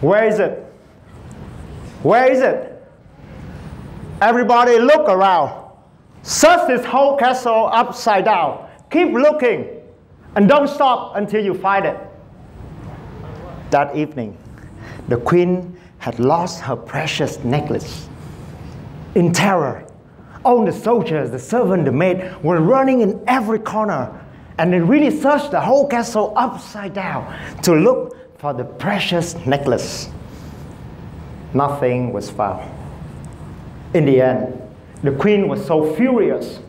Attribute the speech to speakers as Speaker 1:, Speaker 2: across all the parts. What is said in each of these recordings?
Speaker 1: Where is it? Where is it? Everybody look around. Search this whole castle upside down. Keep looking and don't stop until you find it. That evening, the queen had lost her precious necklace. In terror, all the soldiers, the servant, the maid were running in every corner, and they really searched the whole castle upside down to look for the precious necklace. Nothing was found. In the end, the queen was so furious.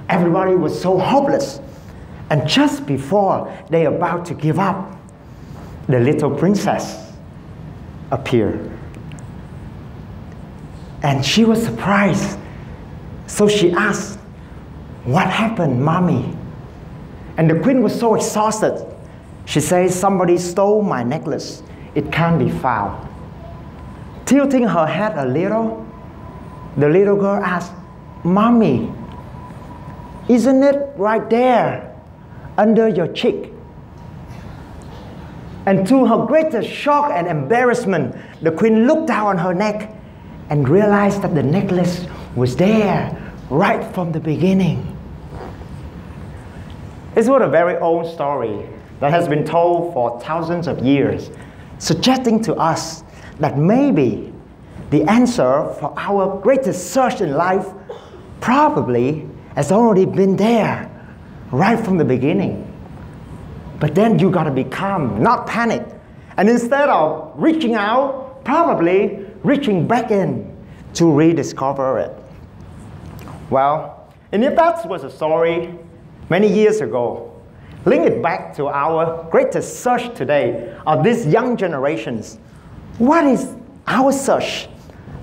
Speaker 1: Everybody was so hopeless. And just before they were about to give up, the little princess appeared. And she was surprised. So she asked, "What happened, Mommy?" And the queen was so exhausted. She says, "Somebody stole my necklace. It can't be found." Tilting her head a little, the little girl asked, "Mommy, isn't it right there under your cheek?" And to her greatest shock and embarrassment, the queen looked down on her neck and realized that the necklace was there right from the beginning. This was a very old story that has been told for thousands of years, suggesting to us that maybe the answer for our greatest search in life probably has already been there right from the beginning. But then you gotta be calm, not panic. And instead of reaching out, probably reaching back in to rediscover it. Well, and if that was a story many years ago, link it back to our greatest search today of these young generations. What is our search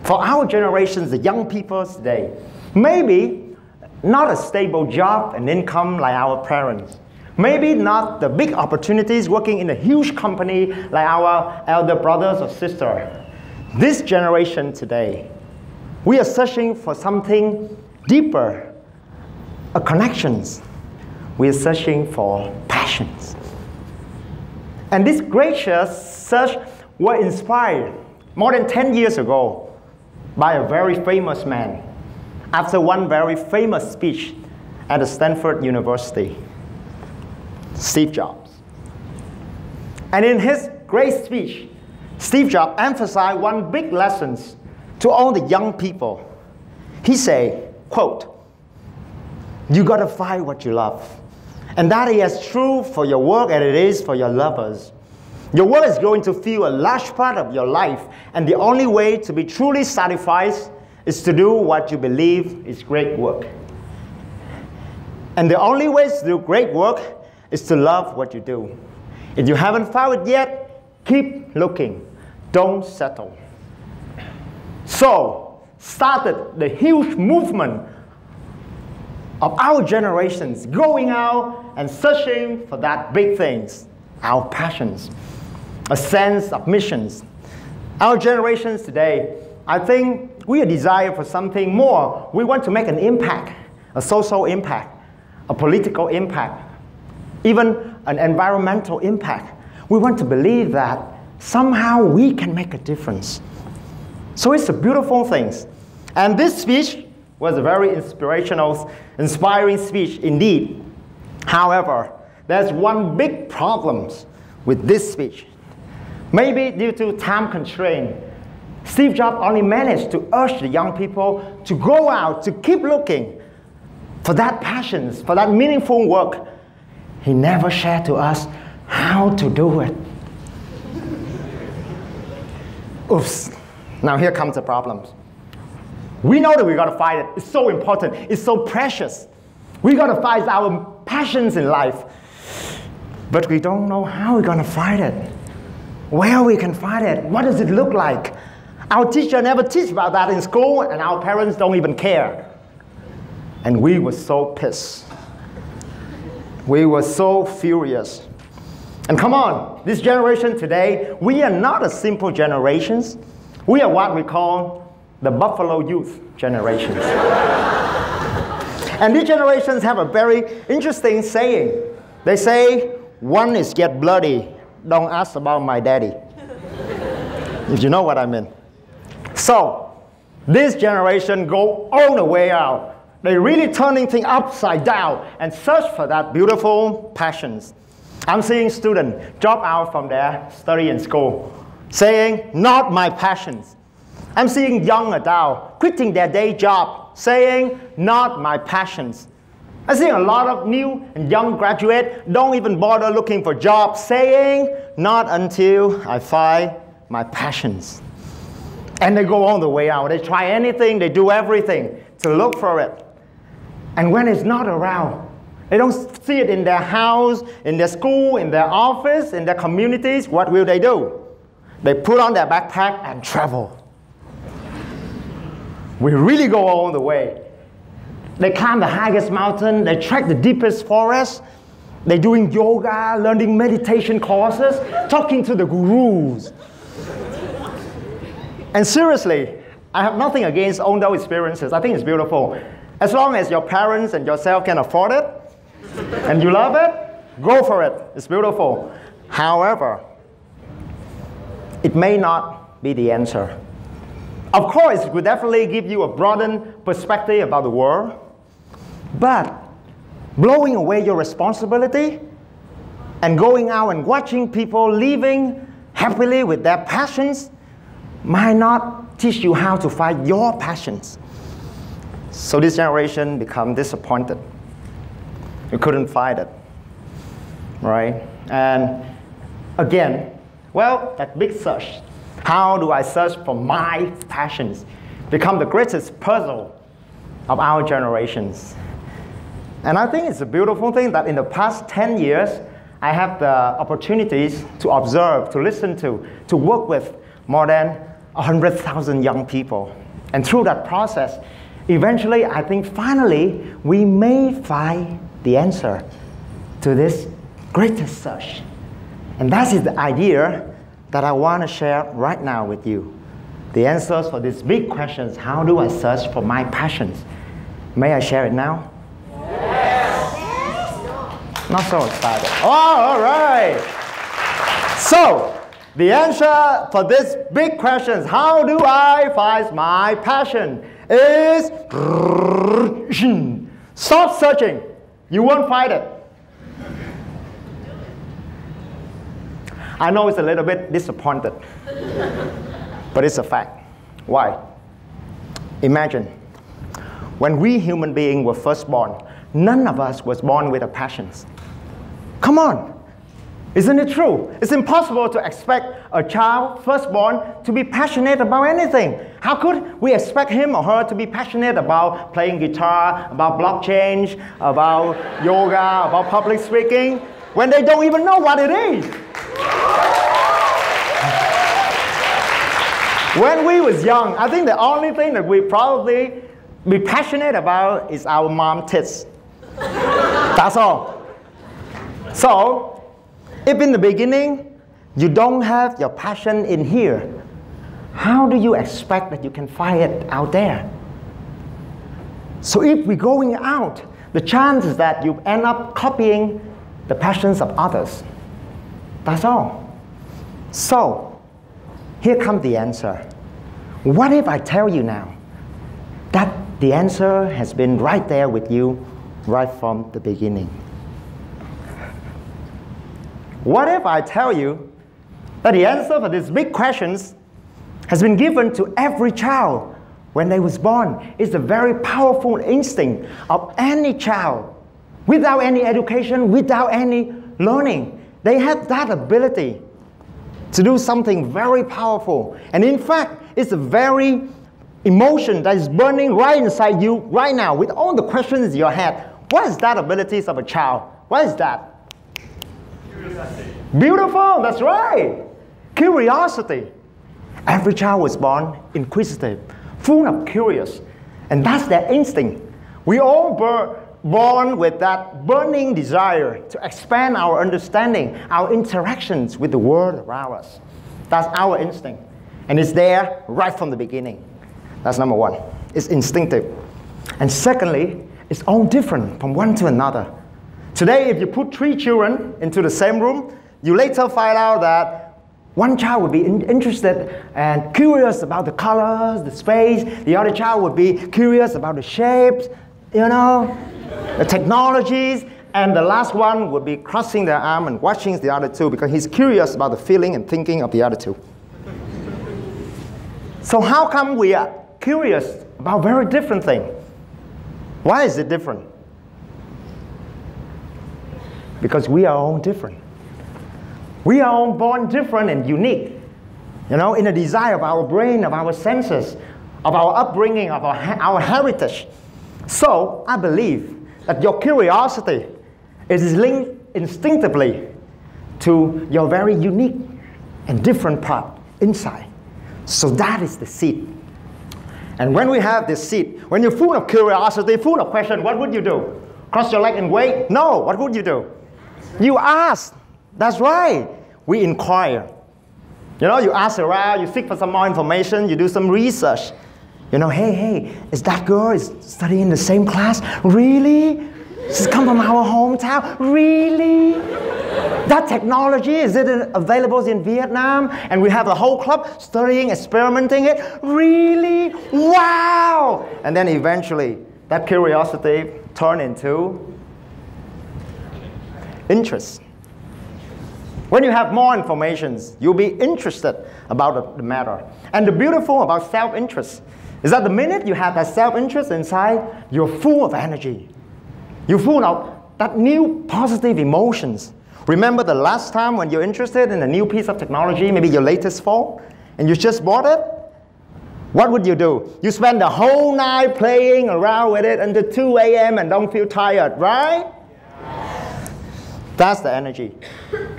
Speaker 1: for our generations, the young people today? Maybe not a stable job and income like our parents. Maybe not the big opportunities working in a huge company like our elder brothers or sisters. This generation today, we are searching for something deeper, a connections. We are searching for passions. And this gracious search was inspired more than 10 years ago by a very famous man after one very famous speech at the Stanford University, Steve Jobs. And in his great speech, Steve Jobs emphasized one big lesson to all the young people. He said, quote, "You gotta find what you love." And that is as true for your work as it is for your lovers. Your work is going to fill a large part of your life, and the only way to be truly satisfied is to do what you believe is great work. And the only way to do great work is to love what you do. If you haven't found it yet, keep looking. Don't settle. So, started the huge movement of our generations going out and searching for that big things, our passions, a sense of missions. Our generations today, I think we desire for something more. We want to make an impact, a social impact, a political impact, even an environmental impact. We want to believe that somehow we can make a difference. So it's a beautiful thing. And this speech was a very inspiring speech indeed. However, there's one big problem with this speech. Maybe due to time constraint, Steve Jobs only managed to urge the young people to go out, to keep looking for that passion, for that meaningful work. He never shared to us how to do it. Oops. Now here comes the problems. We know that we gotta find it. It's so important. It's so precious. We gotta find our passions in life. But we don't know how we're gonna find it. Where we can find it. What does it look like? Our teacher never teach about that in school, and our parents don't even care. And we were so pissed. We were so furious. And come on, this generation today, we are not a simple generation. We are what we call the Buffalo Youth generations. And these generations have a very interesting saying. They say, "One is get bloody, don't ask about my daddy." if you know what I mean. So, this generation go all the way out. They really turning things upside down and search for that beautiful passions. I'm seeing students drop out from their study in school, saying, not my passions. I'm seeing young adults quitting their day job, saying, not my passions. I see a lot of new and young graduates don't even bother looking for jobs, saying, not until I find my passions. And they go all the way out. They try anything, they do everything to look for it. And when it's not around, they don't see it in their house, in their school, in their office, in their communities, what will they do? They put on their backpack and travel. We really go all the way. They climb the highest mountain, they trek the deepest forest, they're doing yoga, learning meditation courses, talking to the gurus. And seriously, I have nothing against all those experiences. I think it's beautiful. As long as your parents and yourself can afford it, and you love it, go for it. It's beautiful. However, it may not be the answer. Of course, it will definitely give you a broadened perspective about the world, but blowing away your responsibility and going out and watching people living happily with their passions might not teach you how to find your passions. So this generation become disappointed. You couldn't find it, right? And again, well, that big search. How do I search for my passions? Become the greatest puzzle of our generations. And I think it's a beautiful thing that in the past 10 years, I have the opportunities to observe, to listen to work with more than 100,000 young people. And through that process, eventually, I think finally, we may find the answer to this greatest search. And that is the idea that I want to share right now with you. The answers for these big questions. How do I search for my passions? May I share it now? Yes. Not so excited. Oh, all right. So, the answer for these big questions, how do I find my passion, is stop searching. You won't find it. I know it's a little bit disappointed, but it's a fact. Why? Imagine, when we human beings were first born, none of us was born with a passions. Come on. Isn't it true? It's impossible to expect a child firstborn to be passionate about anything. How could we expect him or her to be passionate about playing guitar, about blockchain, about yoga, about public speaking, when they don't even know what it is? When we was young, I think the only thing that we probably be passionate about is our mom tits. That's all. So, if in the beginning you don't have your passion in here, how do you expect that you can find it out there? So if we're going out, the chance is that you end up copying the passions of others. That's all. So, here comes the answer. What if I tell you now that the answer has been right there with you right from the beginning? What if I tell you that the answer for these big questions has been given to every child when they was born? It's a very powerful instinct of any child. Without any education, without any learning, they have that ability to do something very powerful. And in fact, it's a very emotion that is burning right inside you right now with all the questions in your head. What is that abilities of a child? What is that? Beautiful, that's right. Curiosity. Every child was born inquisitive, full of curious, and that's their instinct. We all born with that burning desire to expand our understanding, our interactions with the world around us. That's our instinct, and it's there right from the beginning. That's number one. It's instinctive. And secondly, it's all different from one to another. Today, if you put 3 children into the same room, you later find out that One child would be interested and curious about the colors, the space. The other child would be curious about the shapes, the technologies. And the last one would be crossing their arm and watching the other two because he's curious about the feeling and thinking of the other two. So how come we are curious about very different things? Why is it different? Because we are all different. We are all born different and unique, in the desire of our brain, of our senses, of our upbringing, of our heritage. So I believe that your curiosity is linked instinctively to your very unique and different part inside. So that is the seed. And when we have this seed, when you're full of curiosity, full of question, what would you do? Cross your leg and wait? No, what would you do? You ask. That's right. We inquire. You ask around, you seek for some more information, you do some research. Hey, is that girl is studying in the same class? Really? She's come from our hometown? Really? That technology, is it available in Vietnam? And we have a whole club studying, experimenting it? Really? Wow! And then eventually, that curiosity turned into interest. When you have more information, you'll be interested about the matter. And the beautiful about self-interest is that the minute you have that self-interest inside, you're full of energy. You're full of that new positive emotions. Remember the last time when you're interested in a new piece of technology, maybe your latest phone, and you just bought it? What would you do? You spend the whole night playing around with it until 2 a.m. and don't feel tired, right? That's the energy.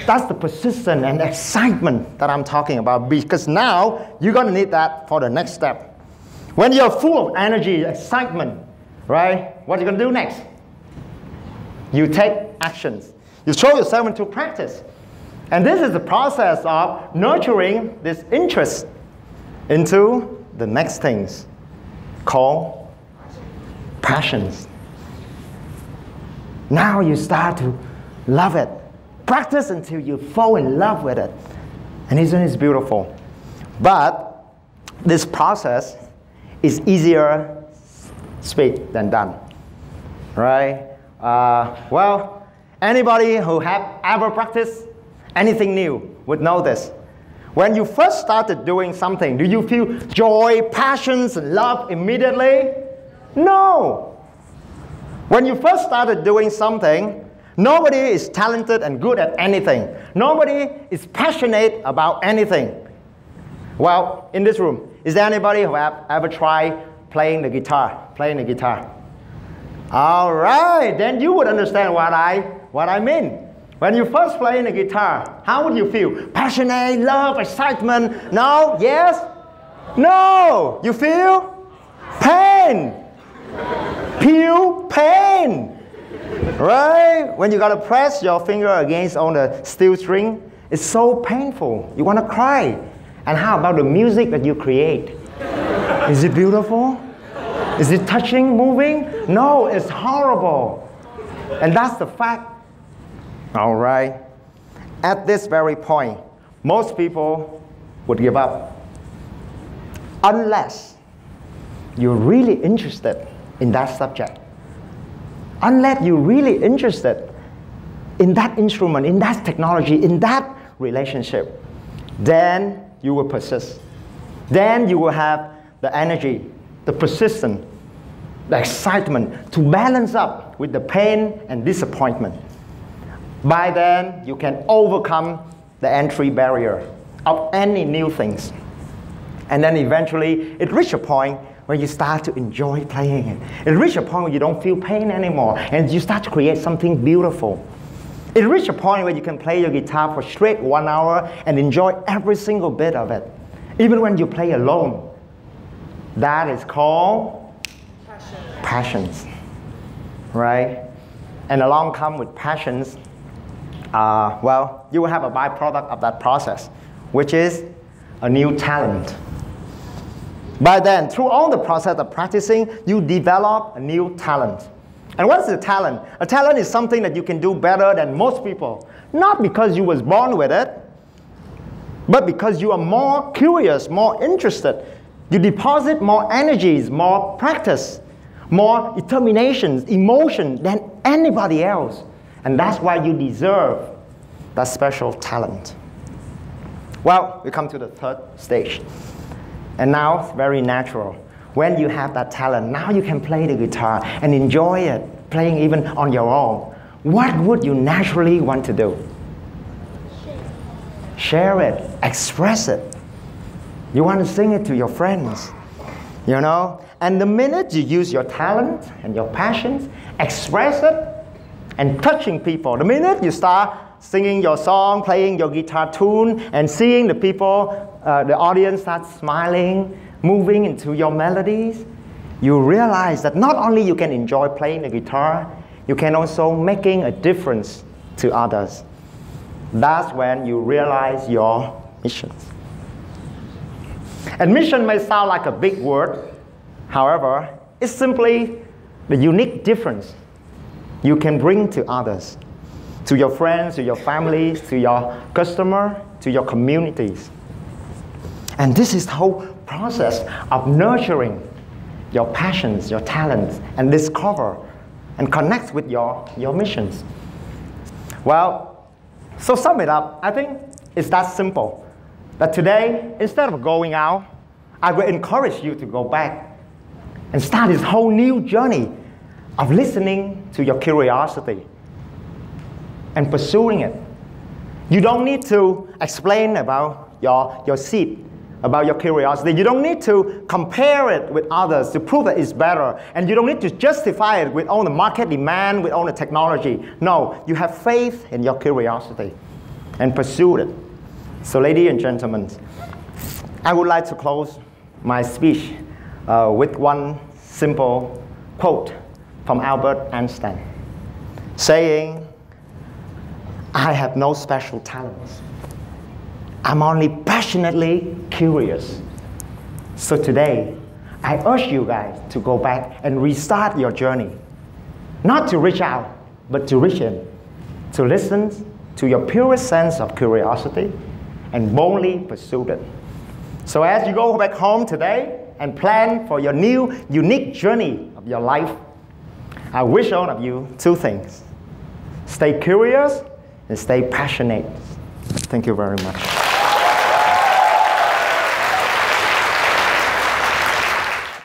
Speaker 1: That's the persistence and excitement that I'm talking about, because now you're going to need that for the next step. When you're full of energy, excitement, right? What are you going to do next? You take actions. You throw yourself into practice. And this is the process of nurturing this interest into the next things called passions. Now you start to love it. Practice until you fall in love with it. And isn't it beautiful? But this process is easier said than done. Right? Well, anybody who have ever practiced anything new would know this. When you first started doing something, do you feel joy, passions, and love immediately? No. When you first started doing something, nobody is talented and good at anything. Nobody is passionate about anything. Well, in this room, is there anybody who have ever tried playing the guitar? All right, then you would understand what I mean. When you first play the guitar, how would you feel? Passionate, love, excitement? No? Yes? No! You feel? Pain! Pure pain! Right? When you gotta press your finger against on the steel string, it's so painful. You wanna cry. And how about the music that you create? Is it beautiful? Is it touching, moving? No, it's horrible. And that's the fact. All right. At this very point, most people would give up. Unless you're really interested in that subject. Unless you're really interested in that instrument, in that technology, in that relationship, then you will persist. Then you will have the energy, the persistence, the excitement to balance up with the pain and disappointment. By then, you can overcome the entry barrier of any new things. And then eventually, it reaches a point where you start to enjoy playing it. It reaches a point where you don't feel pain anymore, and you start to create something beautiful. It reaches a point where you can play your guitar for straight 1 hour and enjoy every single bit of it. Even when you play alone. That is called passions. Right? And along come with passions, well, you will have a byproduct of that process, which is a new talent. By then, through all the process of practicing, you develop a new talent. And what is a talent? A talent is something that you can do better than most people. Not because you was born with it, But because you are more curious, more interested, you deposit more energies, more practice, more determination, emotion than anybody else. And that's why you deserve that special talent. Well, we come to the third stage. And now it's very natural. When you have that talent, now you can play the guitar and enjoy it, playing even on your own. What would you naturally want to do? Share it, express it. You want to sing it to your friends, you know? And the minute you use your talent and your passions, express it, and touching people, the minute you start singing your song, playing your guitar tune, and seeing the people, the audience start smiling, moving into your melodies, you realize that not only you can enjoy playing the guitar, you can also making a difference to others. That's when you realize your mission. And mission may sound like a big word. However, it's simply the unique difference you can bring to others, to your friends, to your families, to your customer, to your communities. And this is the whole process of nurturing your passions, your talents, and discover and connect with your missions. Well, so sum it up, I think it's that simple. That today, instead of going out, I will encourage you to go back and start this whole new journey of listening to your curiosity and pursuing it. You don't need to explain about your seed, about your curiosity. You don't need to compare it with others to prove that it's better. And you don't need to justify it with all the market demand, with all the technology. No, you have faith in your curiosity and pursue it. So ladies and gentlemen, I would like to close my speech with one simple quote from Albert Einstein, saying, "I have no special talents. I'm only passionately curious." So today, I urge you guys to go back and restart your journey. Not to reach out, but to reach in. To listen to your purest sense of curiosity and boldly pursue it. So as you go back home today and plan for your new, unique journey of your life, I wish all of you two things. Stay curious and stay passionate. Thank you very much.